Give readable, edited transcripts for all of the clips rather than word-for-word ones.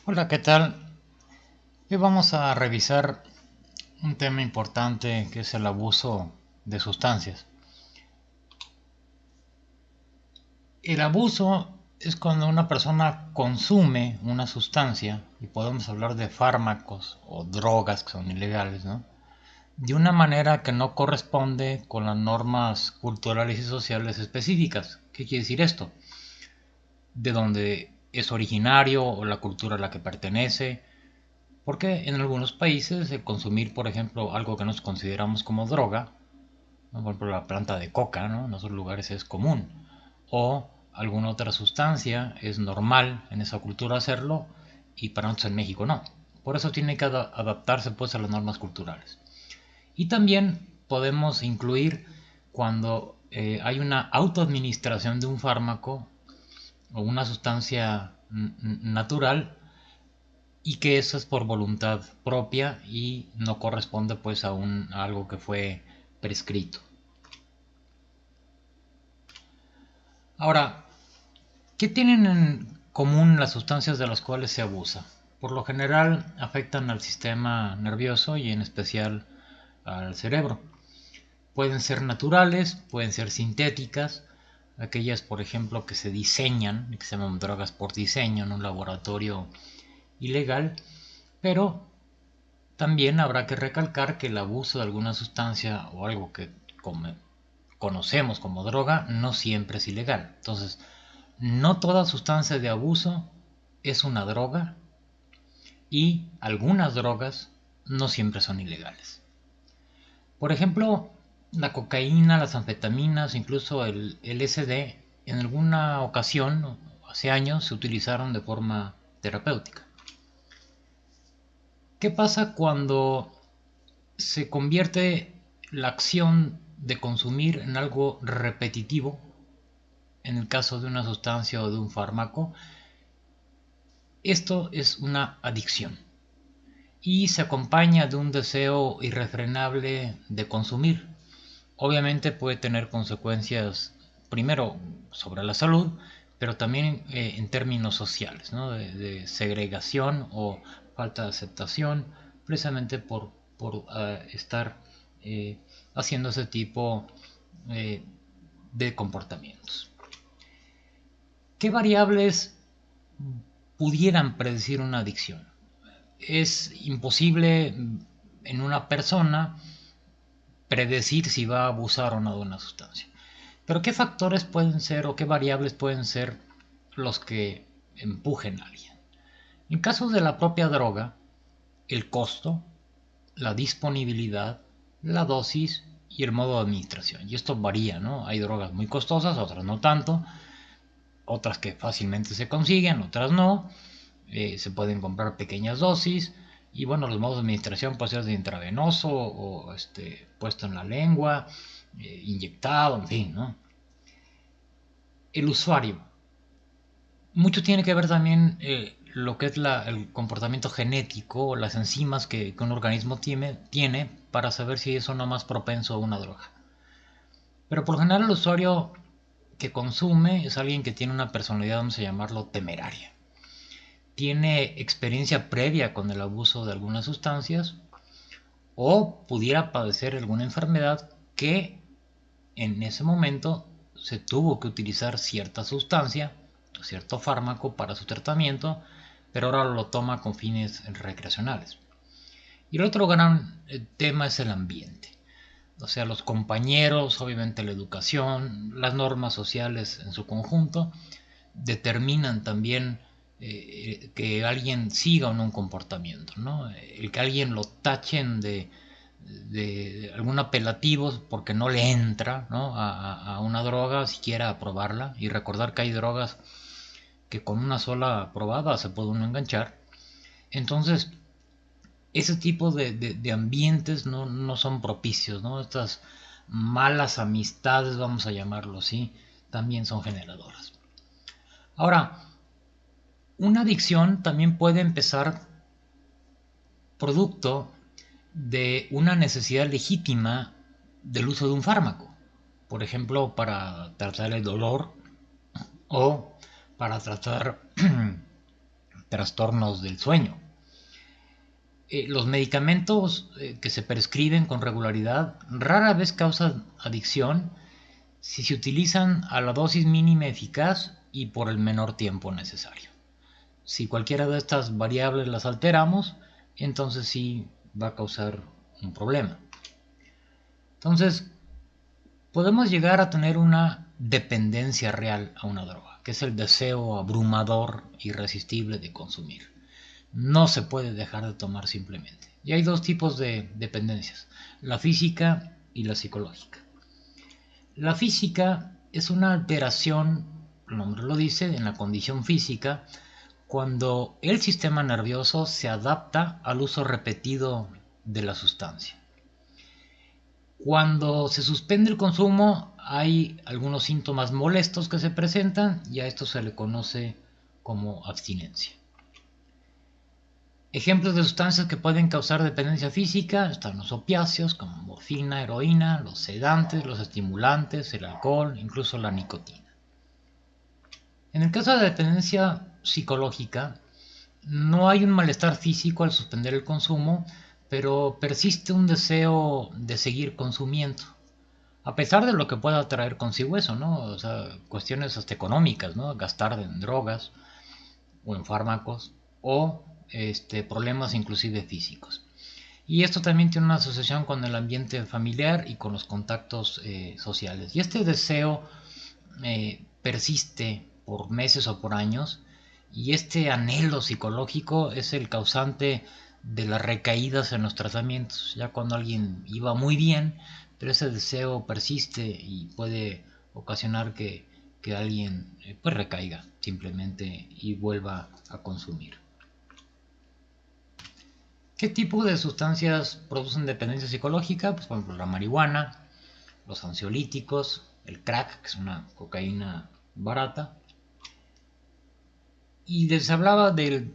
Hola, ¿qué tal? Hoy vamos a revisar un tema importante que es el abuso de sustancias. El abuso es cuando una persona consume una sustancia, y podemos hablar de fármacos o drogas que son ilegales, ¿no? De una manera que no corresponde con las normas culturales y sociales específicas. ¿Qué quiere decir esto? De dónde es originario o la cultura a la que pertenece. Porque en algunos países el consumir, por ejemplo, algo que nos consideramos como droga, ¿no? Por ejemplo la planta de coca, ¿no? En otros lugares es común, o alguna otra sustancia es normal en esa cultura hacerlo y para nosotros en México no. Por eso tiene que adaptarse pues a las normas culturales. Y también podemos incluir cuando hay una autoadministración de un fármaco o una sustancia natural y que eso es por voluntad propia y no corresponde pues a algo que fue prescrito. Ahora, ¿qué tienen en común las sustancias de las cuales se abusa? Por lo general afectan al sistema nervioso y en especial al cerebro. Pueden ser naturales, pueden ser sintéticas, aquellas por ejemplo que se diseñan, que se llaman drogas por diseño en un laboratorio ilegal, pero también habrá que recalcar que el abuso de alguna sustancia o algo que conocemos como droga no siempre es ilegal. Entonces, no toda sustancia de abuso es una droga y algunas drogas no siempre son ilegales. Por ejemplo, la cocaína, las anfetaminas, incluso el LSD, en alguna ocasión, hace años, se utilizaron de forma terapéutica. ¿Qué pasa cuando se convierte la acción de consumir en algo repetitivo, en el caso de una sustancia o de un fármaco? Esto es una adicción y se acompaña de un deseo irrefrenable de consumir. Obviamente puede tener consecuencias, primero, sobre la salud, pero también en términos sociales, ¿no? De segregación o falta de aceptación, precisamente por estar eh, haciendo ese tipo eh, de comportamientos. ¿Qué variables pudieran predecir una adicción? Es imposible en una persona predecir si va a abusar o no de una sustancia. Pero ¿qué factores pueden ser o qué variables pueden ser los que empujen a alguien? En caso de la propia droga, el costo, la disponibilidad, la dosis y el modo de administración. Y esto varía, ¿no? Hay drogas muy costosas, otras no tanto, otras que fácilmente se consiguen, otras no. Se pueden comprar pequeñas dosis. Y bueno, los modos de administración pueden ser de intravenoso o puesto en la lengua, inyectado, en fin, ¿no? El usuario. Mucho tiene que ver también lo que es el comportamiento genético, las enzimas que un organismo tiene para saber si es o no más propenso a una droga. Pero por lo general el usuario que consume es alguien que tiene una personalidad, vamos a llamarlo, temeraria. Tiene experiencia previa con el abuso de algunas sustancias o pudiera padecer alguna enfermedad que en ese momento se tuvo que utilizar cierta sustancia, cierto fármaco para su tratamiento, pero ahora lo toma con fines recreacionales. Y el otro gran tema es el ambiente. O sea, los compañeros, obviamente la educación, las normas sociales en su conjunto, determinan también que alguien siga o no un comportamiento, ¿no? El que alguien lo tachen de algún apelativo porque no le entra, ¿no? A una droga, siquiera a probarla, y recordar que hay drogas que con una sola probada se puede uno enganchar. Entonces, ese tipo de ambientes no son propicios, ¿no? Estas malas amistades, vamos a llamarlo así, también son generadoras. Ahora, una adicción también puede empezar producto de una necesidad legítima del uso de un fármaco. Por ejemplo, para tratar el dolor o para tratar trastornos del sueño. Los medicamentos que se prescriben con regularidad rara vez causan adicción si se utilizan a la dosis mínima eficaz y por el menor tiempo necesario. Si cualquiera de estas variables las alteramos, entonces sí va a causar un problema. Entonces, podemos llegar a tener una dependencia real a una droga, que es el deseo abrumador, irresistible de consumir. No se puede dejar de tomar simplemente. Y hay dos tipos de dependencias, la física y la psicológica. La física es una alteración, el nombre lo dice, en la condición física, cuando el sistema nervioso se adapta al uso repetido de la sustancia. Cuando se suspende el consumo hay algunos síntomas molestos que se presentan y a esto se le conoce como abstinencia. Ejemplos de sustancias que pueden causar dependencia física están los opiáceos como morfina, heroína, los sedantes, los estimulantes, el alcohol, incluso la nicotina. En el caso de dependencia psicológica, no hay un malestar físico al suspender el consumo, pero persiste un deseo de seguir consumiendo, a pesar de lo que pueda traer consigo eso, ¿no? O sea, cuestiones hasta económicas, ¿no? Gastar en drogas o en fármacos o problemas inclusive físicos. Y esto también tiene una asociación con el ambiente familiar y con los contactos sociales. Y este deseo persiste por meses o por años, y este anhelo psicológico es el causante de las recaídas en los tratamientos. Ya cuando alguien iba muy bien, pero ese deseo persiste y puede ocasionar que alguien pues recaiga simplemente y vuelva a consumir. ¿Qué tipo de sustancias producen dependencia psicológica? Pues por ejemplo la marihuana, los ansiolíticos, el crack, que es una cocaína barata. Y les hablaba del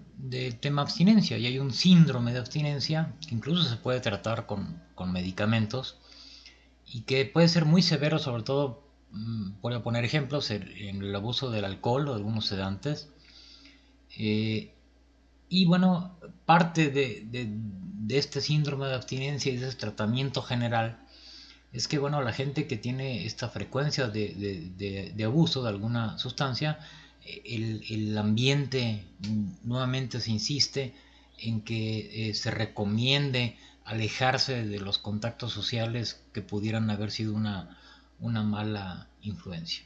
tema abstinencia, y hay un síndrome de abstinencia que incluso se puede tratar con medicamentos y que puede ser muy severo, sobre todo, voy a poner ejemplos, en el abuso del alcohol o de algunos sedantes. Y bueno, parte de este síndrome de abstinencia y de ese tratamiento general es que bueno, la gente que tiene esta frecuencia de abuso de alguna sustancia, el ambiente nuevamente se insiste en que se recomiende alejarse de los contactos sociales que pudieran haber sido una mala influencia.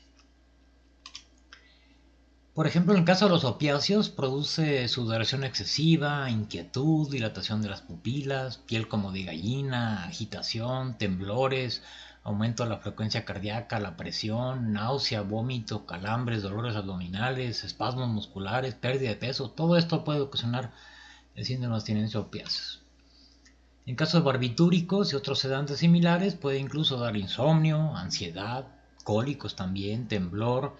Por ejemplo, en el caso de los opiáceos, produce sudoración excesiva, inquietud, dilatación de las pupilas, piel como de gallina, agitación, temblores, aumento de la frecuencia cardíaca, la presión, náusea, vómito, calambres, dolores abdominales, espasmos musculares, pérdida de peso. Todo esto puede ocasionar el síndrome de abstinencia de opiáceos. En caso de barbitúricos y otros sedantes similares, puede incluso dar insomnio, ansiedad, cólicos también, temblor,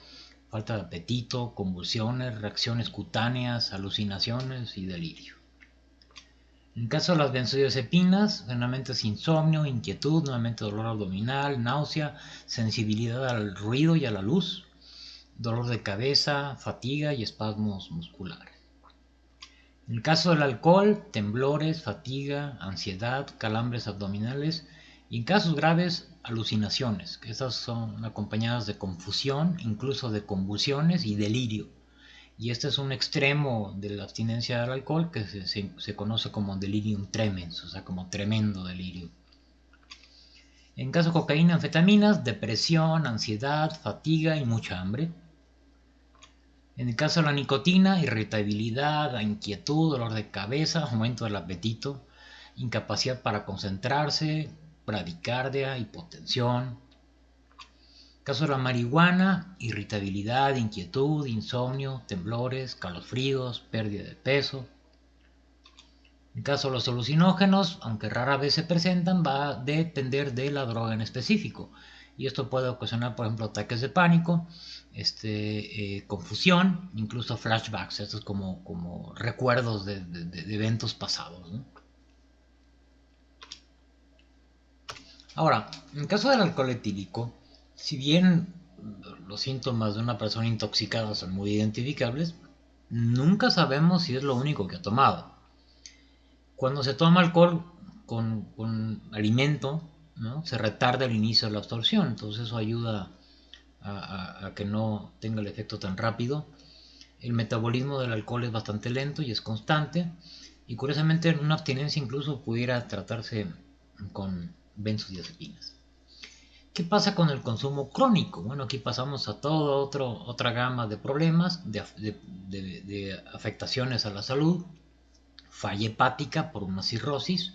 falta de apetito, convulsiones, reacciones cutáneas, alucinaciones y delirio. En el caso de las benzodiazepinas, generalmente es insomnio, inquietud, nuevamente dolor abdominal, náusea, sensibilidad al ruido y a la luz, dolor de cabeza, fatiga y espasmos musculares. En el caso del alcohol, temblores, fatiga, ansiedad, calambres abdominales y en casos graves, alucinaciones, que esas son acompañadas de confusión, incluso de convulsiones y delirio. Y este es un extremo de la abstinencia del alcohol que se conoce como delirium tremens, o sea, como tremendo delirio. En caso de cocaína, anfetaminas, depresión, ansiedad, fatiga y mucha hambre. En el caso de la nicotina, irritabilidad, inquietud, dolor de cabeza, aumento del apetito, incapacidad para concentrarse, bradicardia, hipotensión. En el caso de la marihuana, irritabilidad, inquietud, insomnio, temblores, calofríos, pérdida de peso. En el caso de los alucinógenos, aunque rara vez se presentan, va a depender de la droga en específico. Y esto puede ocasionar, por ejemplo, ataques de pánico, confusión, incluso flashbacks, estos como recuerdos de eventos pasados, ¿no? Ahora, en el caso del alcohol etílico, si bien los síntomas de una persona intoxicada son muy identificables, nunca sabemos si es lo único que ha tomado. Cuando se toma alcohol con alimento, ¿no? Se retarda el inicio de la absorción, entonces eso ayuda a que no tenga el efecto tan rápido. El metabolismo del alcohol es bastante lento y es constante, y curiosamente en una abstinencia incluso pudiera tratarse con benzodiazepinas. ¿Qué pasa con el consumo crónico? Bueno, aquí pasamos a toda otra gama de problemas, de afectaciones a la salud, falla hepática por una cirrosis.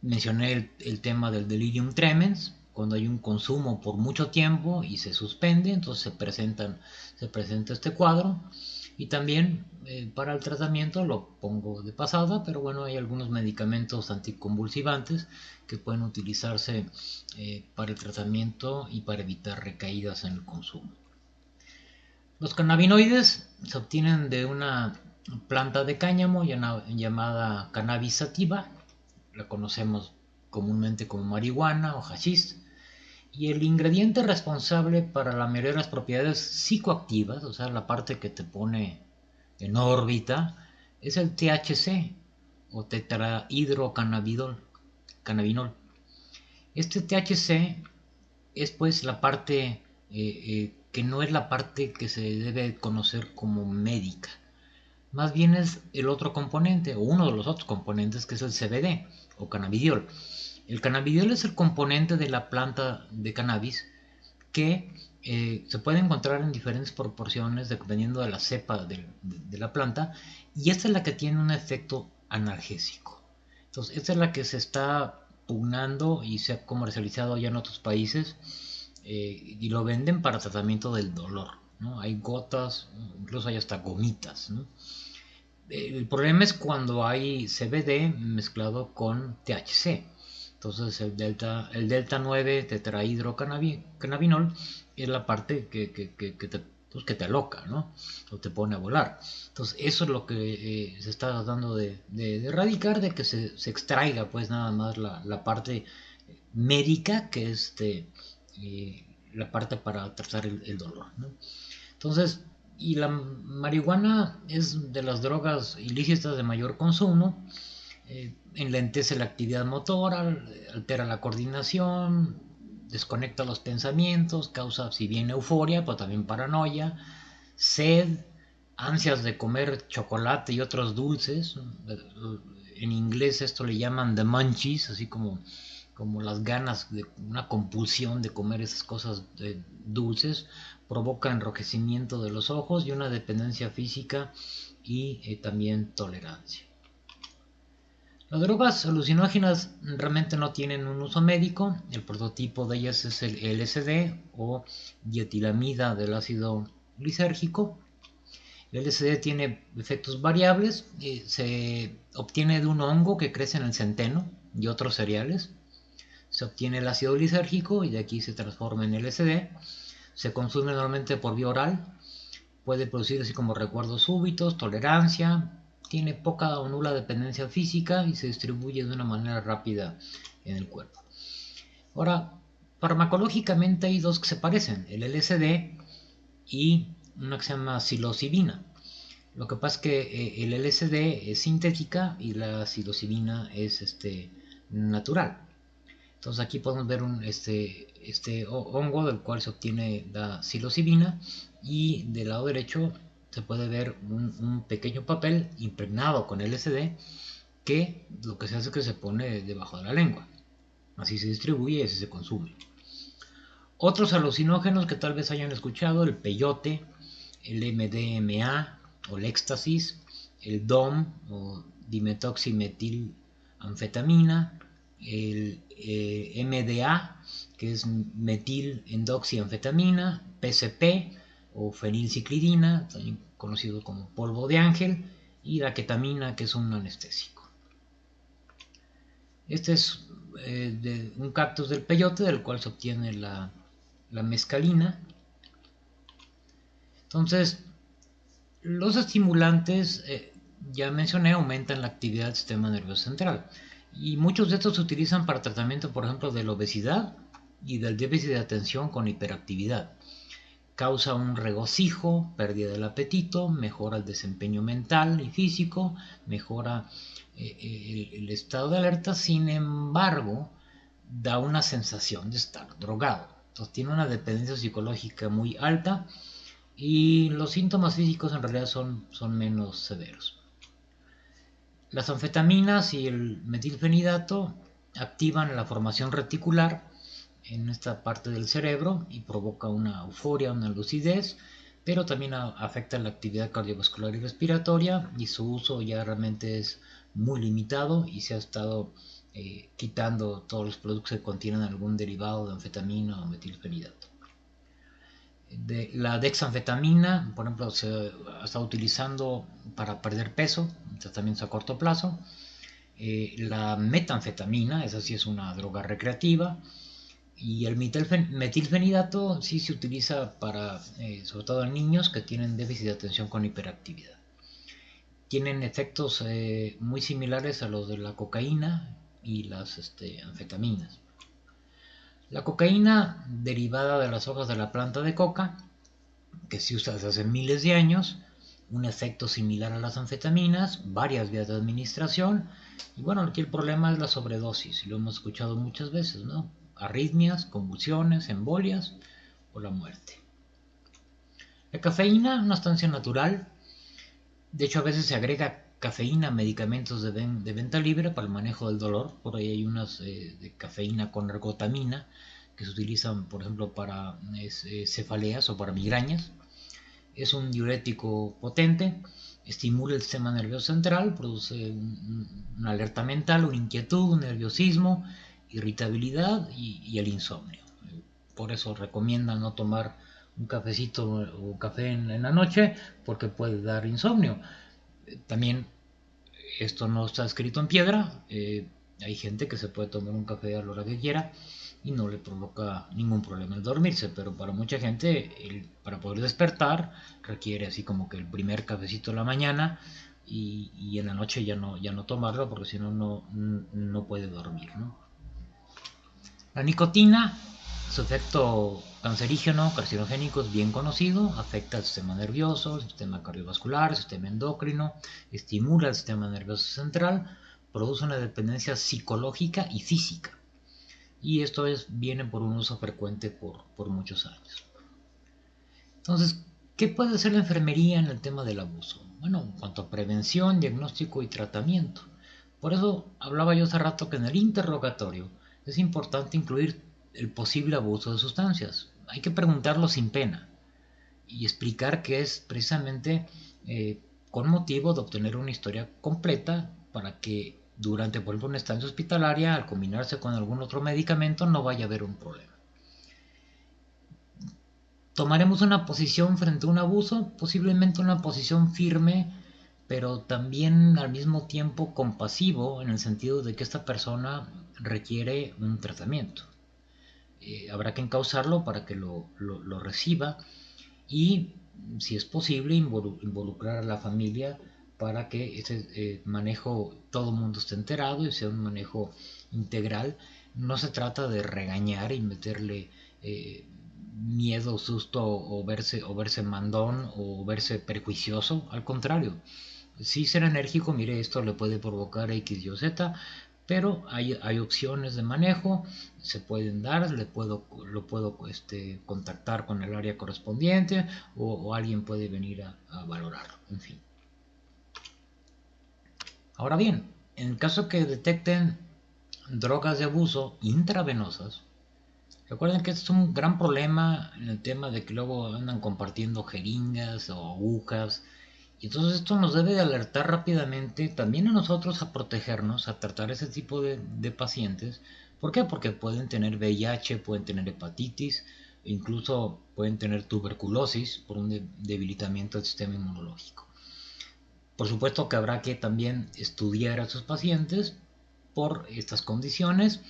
Mencioné el tema del delirium tremens, cuando hay un consumo por mucho tiempo y se suspende, entonces se presenta este cuadro. Y también para el tratamiento, lo pongo de pasada, pero bueno, hay algunos medicamentos anticonvulsivantes que pueden utilizarse para el tratamiento y para evitar recaídas en el consumo. Los cannabinoides se obtienen de una planta de cáñamo llamada Cannabis sativa, la conocemos comúnmente como marihuana o hashish, y el ingrediente responsable para la mayoría de las propiedades psicoactivas, o sea, la parte que te pone en órbita, es el THC o tetrahidrocannabinol. Este THC es pues la parte que no es la parte que se debe conocer como médica. Más bien es el otro componente, o uno de los otros componentes, que es el CBD o cannabidiol. El cannabidiol es el componente de la planta de cannabis que se puede encontrar en diferentes proporciones dependiendo de la cepa de la planta, y esta es la que tiene un efecto analgésico. Entonces, esta es la que se está pugnando y se ha comercializado ya en otros países, y lo venden para tratamiento del dolor, ¿no? Hay gotas, incluso hay hasta gomitas, ¿no? El problema es cuando hay CBD mezclado con THC. Entonces el delta 9 tetrahidrocannabinol es la parte que te aloca, ¿no? O te pone a volar. Entonces eso es lo que se está tratando de erradicar, de que se extraiga pues nada más la parte médica, que es la parte para tratar el dolor, ¿no? Entonces, y la marihuana es de las drogas ilícitas de mayor consumo, enlentece la actividad motora, altera la coordinación, desconecta los pensamientos, causa si bien euforia, pero también paranoia, sed, ansias de comer chocolate y otros dulces. En inglés esto le llaman the munchies, así como las ganas de una compulsión de comer esas cosas dulces, provoca enrojecimiento de los ojos y una dependencia física y también tolerancia. Las drogas alucinógenas realmente no tienen un uso médico. El prototipo de ellas es el LSD o dietilamida del ácido lisérgico. El LSD tiene efectos variables, se obtiene de un hongo que crece en el centeno y otros cereales. Se obtiene el ácido lisérgico y de aquí se transforma en LSD. Se consume normalmente por vía oral. Puede producir así como recuerdos súbitos, tolerancia. Tiene poca o nula dependencia física y se distribuye de una manera rápida en el cuerpo. Ahora, farmacológicamente hay dos que se parecen, el LSD y una que se llama psilocibina. Lo que pasa es que el LSD es sintética y la psilocibina es natural. Entonces aquí podemos ver este hongo del cual se obtiene la psilocibina, y del lado derecho se puede ver un pequeño papel impregnado con LSD, que lo que se hace es que se pone debajo de la lengua. Así se distribuye y así se consume. Otros alucinógenos que tal vez hayan escuchado: el peyote, el MDMA o el éxtasis, el DOM o dimetoximetilanfetamina, el MDA, que es metil-endoxianfetamina, PCP o fenilciclidina, también conocido como polvo de ángel, y la ketamina, que es un anestésico. Este es de un cactus del peyote, del cual se obtiene la mescalina. Entonces, los estimulantes, ya mencioné, aumentan la actividad del sistema nervioso central, y muchos de estos se utilizan para tratamiento, por ejemplo, de la obesidad y del déficit de atención con hiperactividad. causa un regocijo, pérdida del apetito, mejora el desempeño mental y físico, mejora el estado de alerta. Sin embargo, da una sensación de estar drogado. Entonces tiene una dependencia psicológica muy alta y los síntomas físicos en realidad son menos severos. Las anfetaminas y el metilfenidato activan la formación reticular en esta parte del cerebro y provoca una euforia, una lucidez, pero también afecta la actividad cardiovascular y respiratoria, y su uso ya realmente es muy limitado y se ha estado quitando todos los productos que contienen algún derivado de anfetamina o metilfenidato. La dexanfetamina, por ejemplo, se está utilizando para perder peso, tratamientos a corto plazo. La metanfetamina, esa sí es una droga recreativa. Y el metilfenidato sí se utiliza para, sobre todo en niños que tienen déficit de atención con hiperactividad. Tienen efectos muy similares a los de la cocaína y las anfetaminas. La cocaína, derivada de las hojas de la planta de coca, que se usa desde hace miles de años, un efecto similar a las anfetaminas, varias vías de administración, y bueno, aquí el problema es la sobredosis, y lo hemos escuchado muchas veces, ¿no? Arritmias, convulsiones, embolias o la muerte. La cafeína, una sustancia natural, de hecho a veces se agrega cafeína a medicamentos de venta libre para el manejo del dolor. Por ahí hay unas de cafeína con ergotamina que se utilizan, por ejemplo, para cefaleas o para migrañas. Es un diurético potente, estimula el sistema nervioso central, produce una alerta mental, una inquietud, un nerviosismo, irritabilidad y el insomnio. Por eso recomiendan no tomar un cafecito o café en la noche porque puede dar insomnio. También esto no está escrito en piedra. Hay gente que se puede tomar un café a la hora que quiera y no le provoca ningún problema el dormirse, pero para mucha gente para poder despertar requiere así como que el primer cafecito de la mañana y en la noche ya no tomarlo porque si no, no puede dormir, ¿no? La nicotina, su efecto cancerígeno, carcinogénico es bien conocido, afecta al sistema nervioso, el sistema cardiovascular, el sistema endocrino, estimula el sistema nervioso central, produce una dependencia psicológica y física. Y esto viene por un uso frecuente por muchos años. Entonces, ¿qué puede hacer la enfermería en el tema del abuso? Bueno, en cuanto a prevención, diagnóstico y tratamiento. Por eso hablaba yo hace rato que en el interrogatorio es importante incluir el posible abuso de sustancias. Hay que preguntarlo sin pena y explicar que es precisamente con motivo de obtener una historia completa para que durante, por ejemplo, una estancia hospitalaria, al combinarse con algún otro medicamento, no vaya a haber un problema. ¿Tomaremos una posición frente a un abuso? Posiblemente una posición firme, pero también al mismo tiempo compasivo, en el sentido de que esta persona requiere un tratamiento. Habrá que encauzarlo para que lo reciba y, si es posible, involucrar a la familia para que ese manejo, todo el mundo esté enterado y sea un manejo integral. No se trata de regañar y meterle miedo, susto o verse mandón o verse prejuicioso. Al contrario, sí ser enérgico, mire, esto le puede provocar X, Y o Z, pero hay opciones de manejo, se pueden dar, lo puedo contactar con el área correspondiente o alguien puede venir a valorarlo, en fin. Ahora bien, en el caso que detecten drogas de abuso intravenosas, recuerden que este es un gran problema en el tema de que luego andan compartiendo jeringas o agujas. Y entonces esto nos debe de alertar rápidamente también a nosotros a protegernos, a tratar ese tipo de pacientes. ¿Por qué? Porque pueden tener VIH, pueden tener hepatitis, e incluso pueden tener tuberculosis por un debilitamiento del sistema inmunológico. Por supuesto que habrá que también estudiar a esos pacientes por estas condiciones.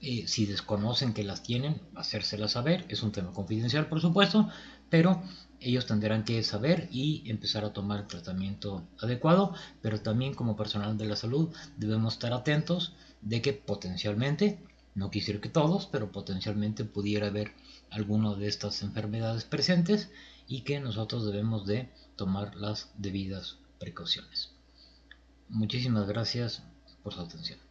Si desconocen que las tienen, hacérselas saber. Es un tema confidencial, por supuesto, pero ellos tendrán que saber y empezar a tomar el tratamiento adecuado. Pero también como personal de la salud debemos estar atentos de que potencialmente No quisiera que todos, pero potencialmente pudiera haber alguna de estas enfermedades presentes y que nosotros debemos de tomar las debidas precauciones. Muchísimas gracias por su atención.